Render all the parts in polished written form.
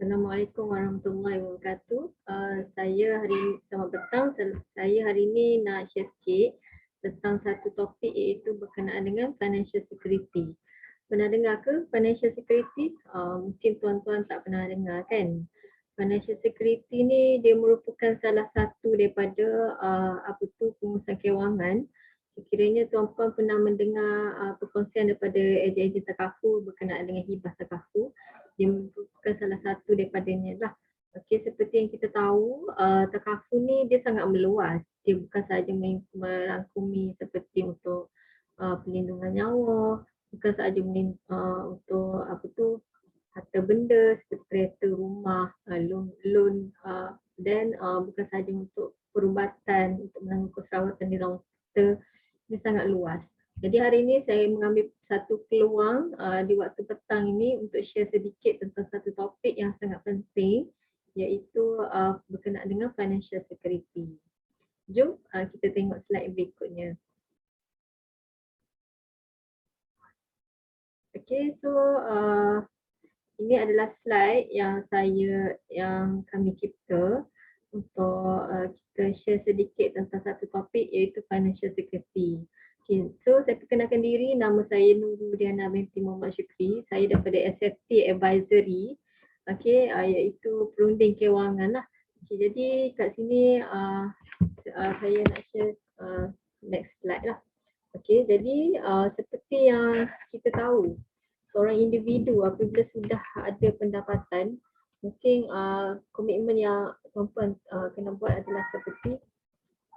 Assalamualaikum warahmatullahi wabarakatuh. Selamat petang. Saya hari ini nak share sikit tentang satu topik iaitu berkenaan dengan financial security. Pernah dengar ke financial security? Mungkin tuan-tuan tak pernah dengar kan? Financial security ni dia merupakan salah satu daripada pengurusan kewangan. Sekiranya tuan-tuan pernah mendengar perkongsian daripada ejen-ejen takaful berkenaan dengan hibah takaful, dia merupakan salah satu daripadanya lah. Okey, seperti yang kita tahu, takaful ni dia sangat meluas. Dia bukan sahaja merangkumi seperti untuk pelindungan nyawa, bukan sahaja untuk harta benda seperti kereta, rumah, loan dan bukan sahaja untuk perubatan, untuk menanggung keserawatan di rawat kita. Dia sangat luas. Jadi hari ini saya mengambil satu peluang di waktu petang ini untuk share sedikit tentang satu topik yang sangat penting, iaitu berkenaan dengan financial security. Jom kita tengok slide berikutnya. Okay, so ini adalah slide yang kami cipta untuk kita share sedikit tentang satu topik iaitu financial security. Okay, so saya perkenalkan diri, nama saya Nurul Diana binti Muhammad Syukri. Saya daripada SFT Advisory, iaitu perunding kewangan lah. Okay, jadi kat sini saya nak share next slide lah. Okay, jadi seperti yang kita tahu, seorang individu apabila sudah ada pendapatan, mungkin komitmen yang tuan-tuan kena buat adalah seperti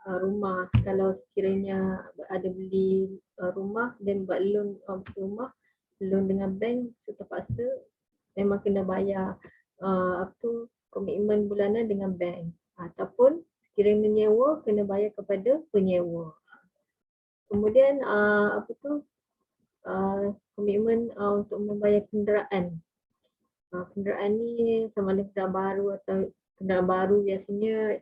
rumah. Kalau sekiranya ada beli rumah dan buat loan rumah, loan dengan bank, terpaksa memang kena bayar komitmen bulanan dengan bank. Ataupun sekiranya menyewa, kena bayar kepada penyewa. Kemudian komitmen untuk membayar kenderaan. Kenderaan ni sama ada kenderaan baru atau kenderaan baru biasanya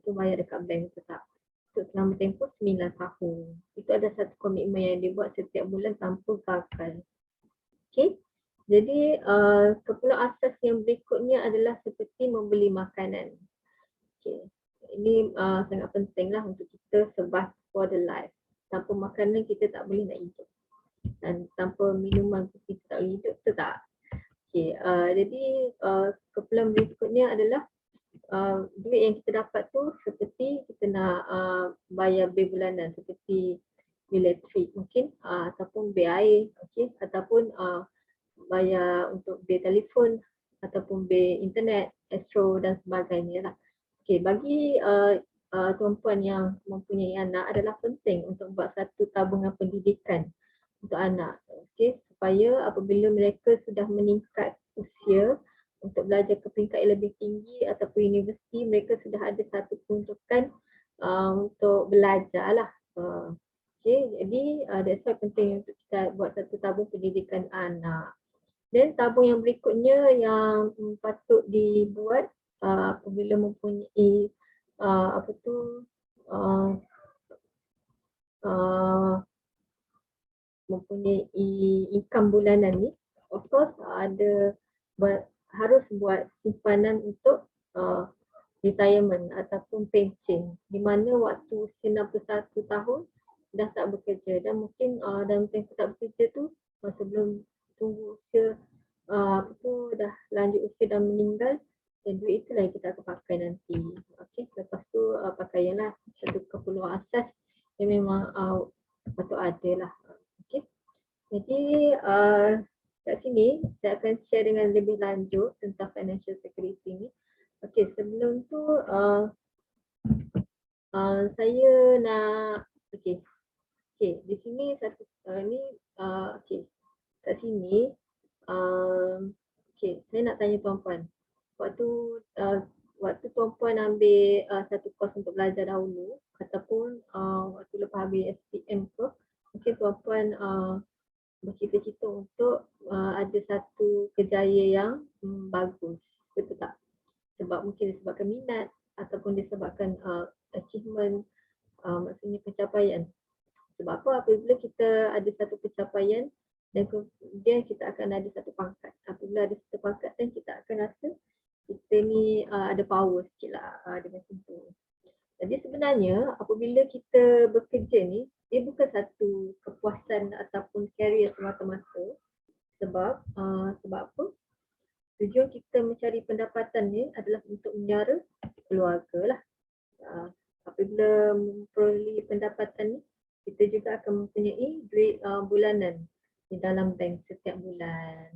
bayar dekat bank tetap. Untuk selama tempoh 9 tahun. Itu ada satu komitmen yang dibuat setiap bulan tanpa gagal. Okay. Jadi keperluan asas yang berikutnya adalah seperti membeli makanan. Okay. Ini sangat penting lah untuk kita survive for the life. Tanpa makanan kita tak boleh nak hidup. Dan tanpa minuman kita tak boleh hidup, betul tak? Okay, jadi keperluan berikutnya adalah duit yang kita dapat tu seperti kita nak bayar bil bulanan seperti bil elektrik mungkin ataupun bil air, okay, ataupun bayar untuk bil telefon ataupun bil internet, astro dan sebagainya lah. Okay, bagi tuan-puan yang mempunyai anak adalah penting untuk buat satu tabungan pendidikan untuk anak, okay, supaya apabila mereka sudah meningkat usia untuk belajar ke peringkat yang lebih tinggi ataupun universiti, mereka sudah ada satu peruntukan untuk belajar lah. Okay, jadi that's why penting untuk kita buat satu tabung pendidikan anak. Dan tabung yang berikutnya yang patut dibuat apabila mempunyai mempunyai income bulanan ni, of course harus buat simpanan untuk retirement ataupun pension, di mana waktu usia 61 tahun dah tak bekerja dan mungkin dalam tempoh tak bekerja tu sebelum tunggu usia dah lanjut usia dan meninggal, dan duit itulah yang kita akan pakai nanti. Okay, lepas tu pakaianlah satu keperluan asas yang memang patut ada lah. Okay, jadi kat sini saya akan share dengan lebih lanjut tentang financial security ni. Okay, sebelum tu saya nak di sini satu kat sini saya nak tanya tuan-puan, waktu tuan-puan ambil satu kos untuk belajar dahulu ataupun waktu lepas habis SPM tu, mungkin tuan-puan bercita-cita untuk ada satu kerjaya yang bagus, betul tak? Sebab mungkin disebabkan minat ataupun disebabkan achievement, maksudnya pencapaian. Sebab apa? Apabila kita ada satu pencapaian dan kemudian kita akan ada satu pangkat. Apabila ada satu pangkat dan kita akan akan rasa kita ni ada power sikit lah dengan tu. Jadi sebenarnya apabila kita bekerja ni, dia bukan satu kepuasan ataupun career semata-mata. Sebab apa? Tujuan kita mencari pendapatan ni adalah untuk menyara keluarga lah. Apabila memperoleh pendapatan ni, kita juga akan mempunyai duit bulanan di dalam bank setiap bulan.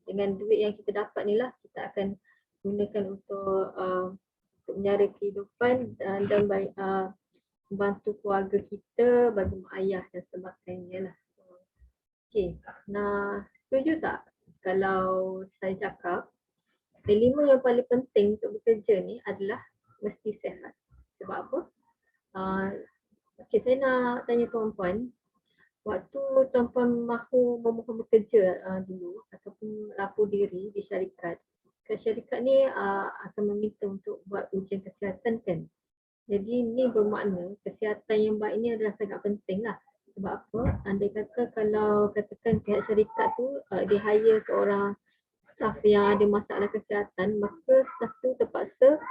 Dengan duit yang kita dapat ni lah, kita akan gunakan untuk menyara kehidupan dan membantu keluarga kita, bagi mak ayah dan sebagainya lah. Okay, nah setuju tak kalau saya cakap yang 5 yang paling penting untuk bekerja ni adalah mesti sihat. Sebab apa? Okay, saya nak tanya tuan-puan, waktu tuan-puan mahu memohon bekerja dulu ataupun lapor diri di syarikat, syarikat ni akan meminta untuk buat ujian kesihatan kan. Jadi ni bermakna kesihatan yang baik ni adalah sangat penting lah. Sebab apa? Andai kata kalau katakan pihak syarikat tu dia hire seorang staff yang ada masalah kesihatan, maka staff tu terpaksa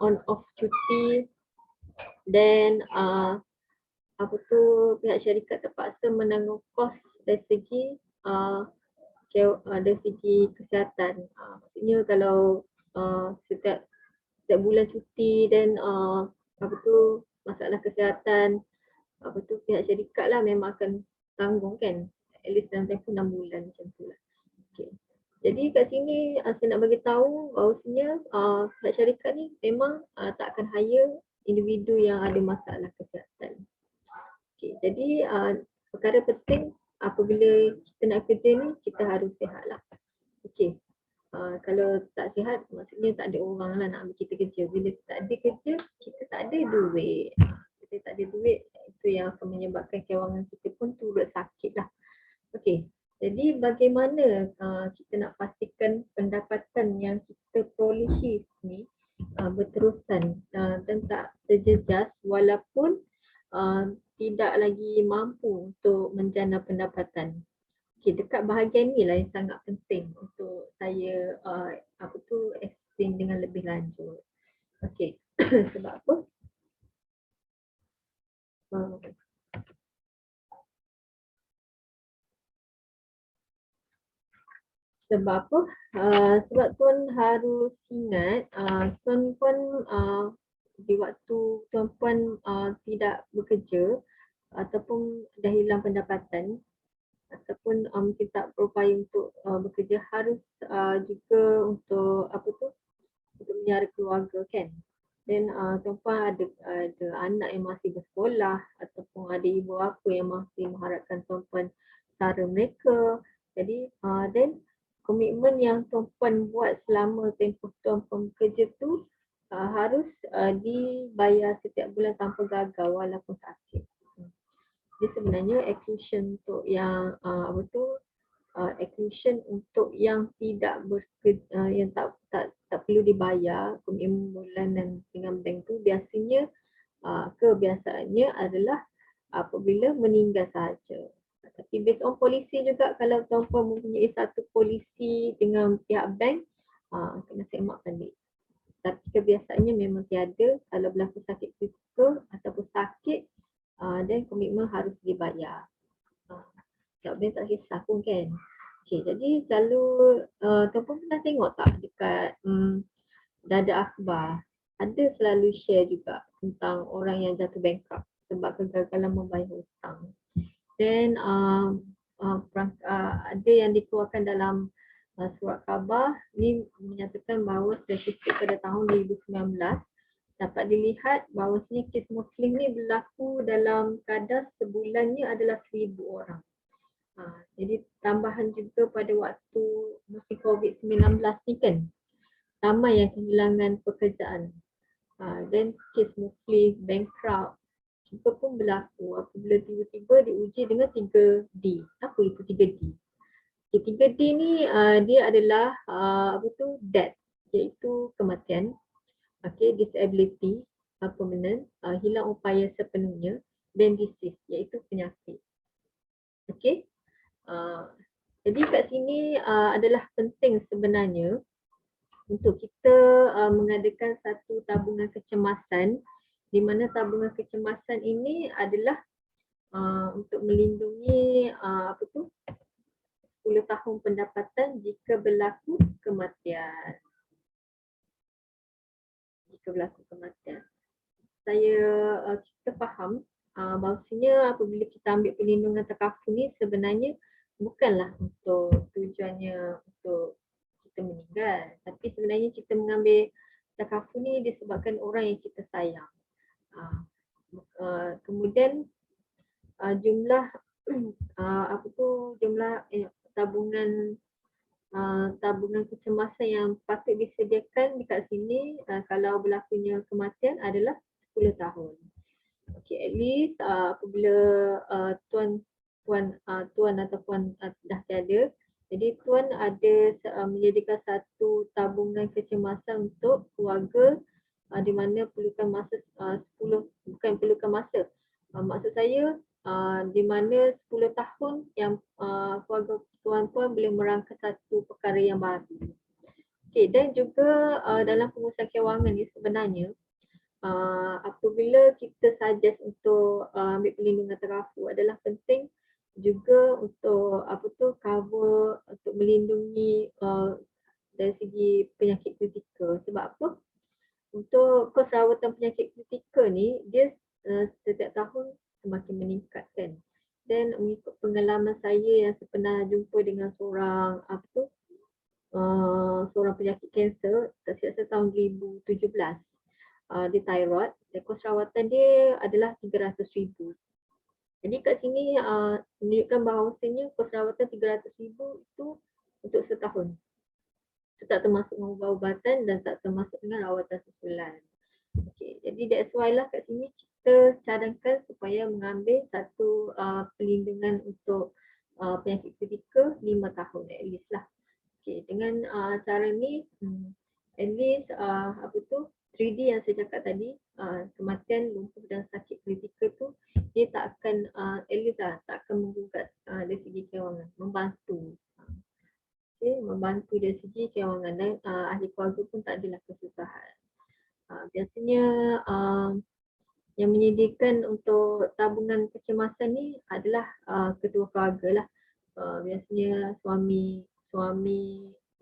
on off cuti, dan pihak syarikat terpaksa menanggung kos dari segi kesihatan. Maksudnya kalau setiap bulan cuti dan masalah kesihatan, pihak syarikat lah memang akan tanggung kan, at least dalam tempoh 6 bulan macam tu lah. Okay. Jadi kat sini saya nak bagi tahu bahawasanya pihak syarikat ni memang tak akan hire individu yang ada masalah kesihatan. Okay. Jadi perkara penting apabila kita nak kerja ni, kita harus sihat lah. Okay. Kalau tak sihat, maksudnya tak ada orang lah nak ambil kita kerja. Bila tak ada kerja, kita tak ada duit. Kita tak ada duit, itu yang akan menyebabkan kewangan kita pun turut sakit lah. Okey, jadi bagaimana kita nak pastikan pendapatan yang kita perolehi ni berterusan dan tak terjejas walaupun tidak lagi mampu untuk menjana pendapatan. Okay, dekat bahagian ni lah yang sangat penting untuk saya explain dengan lebih lanjut. Okay, sebab apa? Sebab apa? Sebab tuan harus ingat, tuan-puan di waktu tuan-puan tidak bekerja ataupun dah hilang pendapatan, ataupun mungkin tak berupaya untuk bekerja, harus juga untuk untuk menyara keluarga kan. Dan tuan-puan ada anak yang masih bersekolah ataupun ada ibu bapa yang masih mengharapkan tuan-puan cara mereka. Jadi dan komitmen yang tuan-puan buat selama tempoh tuan-puan bekerja tu harus dibayar setiap bulan tanpa gagal walaupun sakit. Jadi sebenarnya accusation untuk yang accusation untuk yang tidak yang tak perlu dibayar komitmen bulanan dengan bank tu, biasanya kebiasaannya adalah apabila meninggal sahaja. Tapi based on polisi juga, kalau tuan-puan mempunyai satu polisi dengan pihak bank, kena semak balik. Tapi kebiasaannya memang tiada kalau berlaku sakit kritikal ataupun sakit dan komitmen harus dibayar. Pihak bank tak kisah pun kan. Okay, jadi selalu tuan-puan pernah tengok tak dekat dada akhbar, ada selalu share juga tentang orang yang jatuh bankrupt sebab kegagalan membayar hutang. Dan ada yang dikeluarkan dalam surat khabar ni menyatakan bahawa statistik pada tahun 2019 dapat dilihat bahawasanya kes Muslim ni berlaku dalam kadar sebulannya adalah 1,000 orang. Jadi tambahan juga pada waktu musim COVID-19 ni kan, ramai yang kehilangan pekerjaan. Dan kes Muslim bankrupt juga pun berlaku apabila tiba-tiba diuji dengan 3D. Apa itu 3D? 3D ni dia adalah death, iaitu kematian, disability permanent, hilang upaya sepenuhnya, dan disease, iaitu penyakit. Jadi kat sini adalah penting sebenarnya untuk kita mengadakan satu tabungan kecemasan, di mana tabungan kecemasan ini adalah untuk melindungi 10 tahun pendapatan jika berlaku kematian. Kita faham bahawasanya apabila kita ambil perlindungan terkaful ni sebenarnya bukanlah untuk tujuannya untuk kita meninggal, tapi sebenarnya kita mengambil terkaful ni disebabkan orang yang kita sayang. Kemudian jumlah jumlah tabungan tabungan kecemasan yang patut disediakan dekat sini kalau berlakunya kematian adalah 10 tahun. Okay, at least apabila tuan atau puan dah tiada, jadi tuan ada menyediakan satu tabungan kecemasan untuk keluarga di mana perlukan masa 10, bukan perlukan masa. Maksud saya di mana 10 tahun yang keluarga tuan-puan boleh merangka satu perkara yang baru. Okay, dan juga dalam pengurusan kewangan ni sebenarnya apabila kita suggest untuk ambil perlindungan terkaful adalah penting juga untuk cover untuk melindungi dari segi penyakit kritikal. Sebab apa? Untuk kos rawatan penyakit kritikal ni dia setiap tahun semakin meningkat kan. Dan mengikut pengalaman saya yang saya pernah jumpa dengan seorang seorang penyakit kanser, tak silap saya tahun 2017, dia thyroid, dan kos rawatan dia adalah 300,000. Jadi kat sini menunjukkan bahawasanya kos rawatan 300,000 itu untuk setahun. Itu tak termasuk ubat-ubatan dan tak termasuk dengan rawatan susulan. Okay, jadi that's why lah kat sini kita cadangkan supaya mengambil satu perlindungan untuk penyakit kritikal 5 tahun at least lah. Okay, dengan cara ni at least 3D yang saya cakap tadi, kematian, lumpuh dan sakit kritikal tu dia tak akan at least tak akan menggugat dari segi kewangan, membantu. Okay, membantu dari segi kewangan dan ahli keluarga pun tak adalah kesusahan. Biasanya yang menyediakan untuk tabungan kecemasan ni adalah ketua keluarga lah. Biasanya suami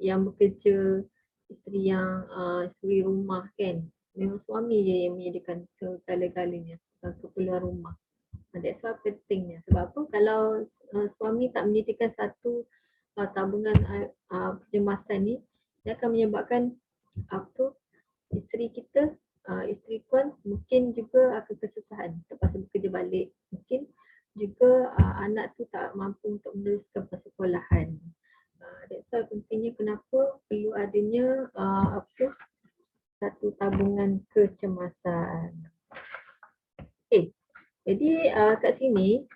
yang bekerja, isteri rumah kan. Memang suami je yang menyediakan segala-galanya keperluan rumah. That's why pentingnya. Sebab apa? Kalau suami tak menyediakan satu tabungan kecemasan ni, dia akan menyebabkan isteri tuan mungkin juga akan kesusahan terpaksa bekerja balik. Mungkin juga anak tu tak mampu untuk meneruskan persekolahan. That's why pentingnya kenapa perlu adanya satu tabungan kecemasan. Okay, jadi kat sini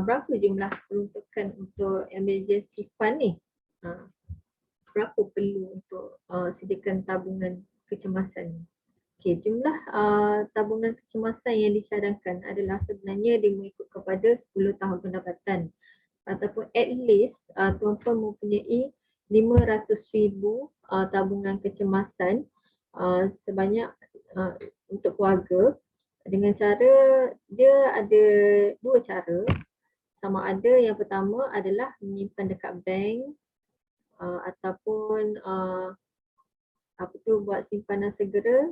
berapa jumlah peruntukan untuk emergency fund ni? Berapa perlu untuk sediakan tabungan kecemasan ni? Okay, jumlah tabungan kecemasan yang dicadangkan adalah sebenarnya dia mengikut kepada 10 tahun pendapatan ataupun at least tuan-tuan mempunyai 500,000 tabungan kecemasan sebanyak untuk keluarga, dengan cara dia ada dua cara. Sama ada yang pertama adalah menyimpan dekat bank ataupun buat simpanan segera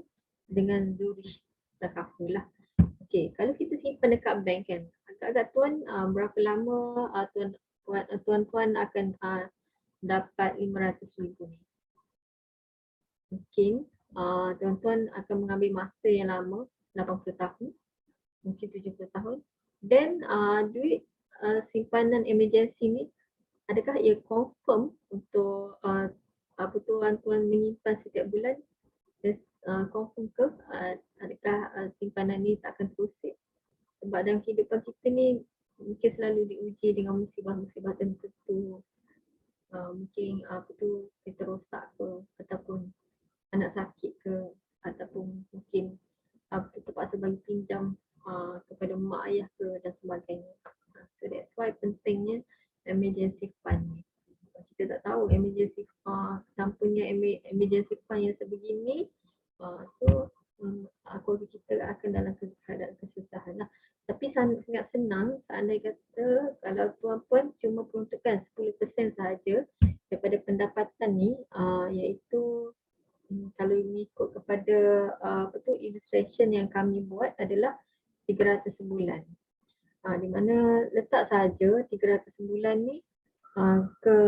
dengan duri terkaful lah. Okey, kalau kita simpan dekat bank kan, agak-agak tuan berapa lama tuan-tuan akan dapat 500,000 ni? Mungkin tuan-tuan akan mengambil masa yang lama, 80 tahun, mungkin 70 tahun. Dan duit simpanan emergency ni, adakah ia confirm untuk tuan-tuan menyimpan setiap bulan? Confirm ke adakah simpanan ni tak akan terusik? Sebab dalam kehidupan kita ni mungkin selalu diuji dengan musibah-musibah tertentu. Mungkin kita rosak ke, ataupun anak sakit ke, ataupun mungkin terpaksa bagi pinjam kepada mak ayah ke dan sebagainya. So that's why pentingnya emergency fund ni. Kita tak tahu emergency tanpanya emergency fund yang sebegini, so keluarga kita akan dalam keadaan kesusahan lah. Tapi sangat senang seandainya kata kalau tuan-puan cuma peruntukkan 10% sahaja daripada pendapatan ni, iaitu kalau ikut kepada illustration yang kami buat adalah 300 sebulan. Di mana letak sahaja 300 sebulan ni ke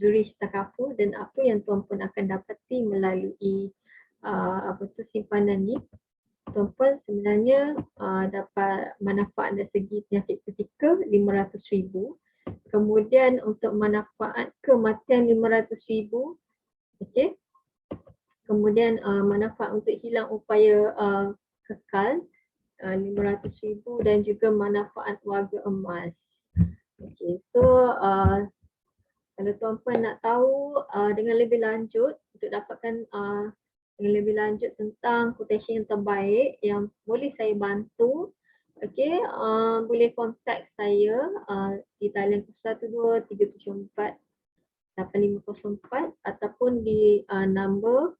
zurich takaful, dan apa yang tuan-puan akan dapati melalui simpanan ni, tuan-puan sebenarnya dapat manfaat dari segi penyakit ketika 500,000. Kemudian untuk manfaat kematian 500,000, okey. Kemudian manfaat untuk hilang upaya kekal 500,000, dan juga manfaat warga emas. Okay, so kalau tuan-puan nak tahu dengan lebih lanjut, untuk dapatkan dengan lebih lanjut tentang quotation yang terbaik yang boleh saya bantu, okay, boleh kontak saya di talian 012-374-8504 ataupun di nombor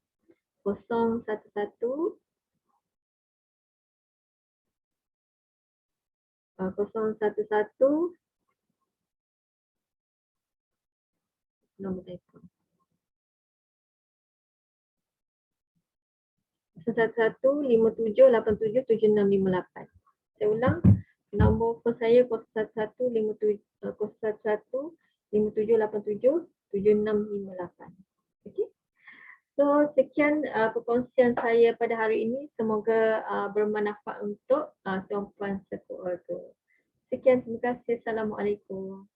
011 nombor telefon 011-5787-7658. Saya ulang, nombor telefon saya 011-5787-7658. Okey. So sekian perkongsian saya pada hari ini, semoga bermanfaat untuk tuan-puan sekeluarga. Sekian, terima kasih. Assalamualaikum.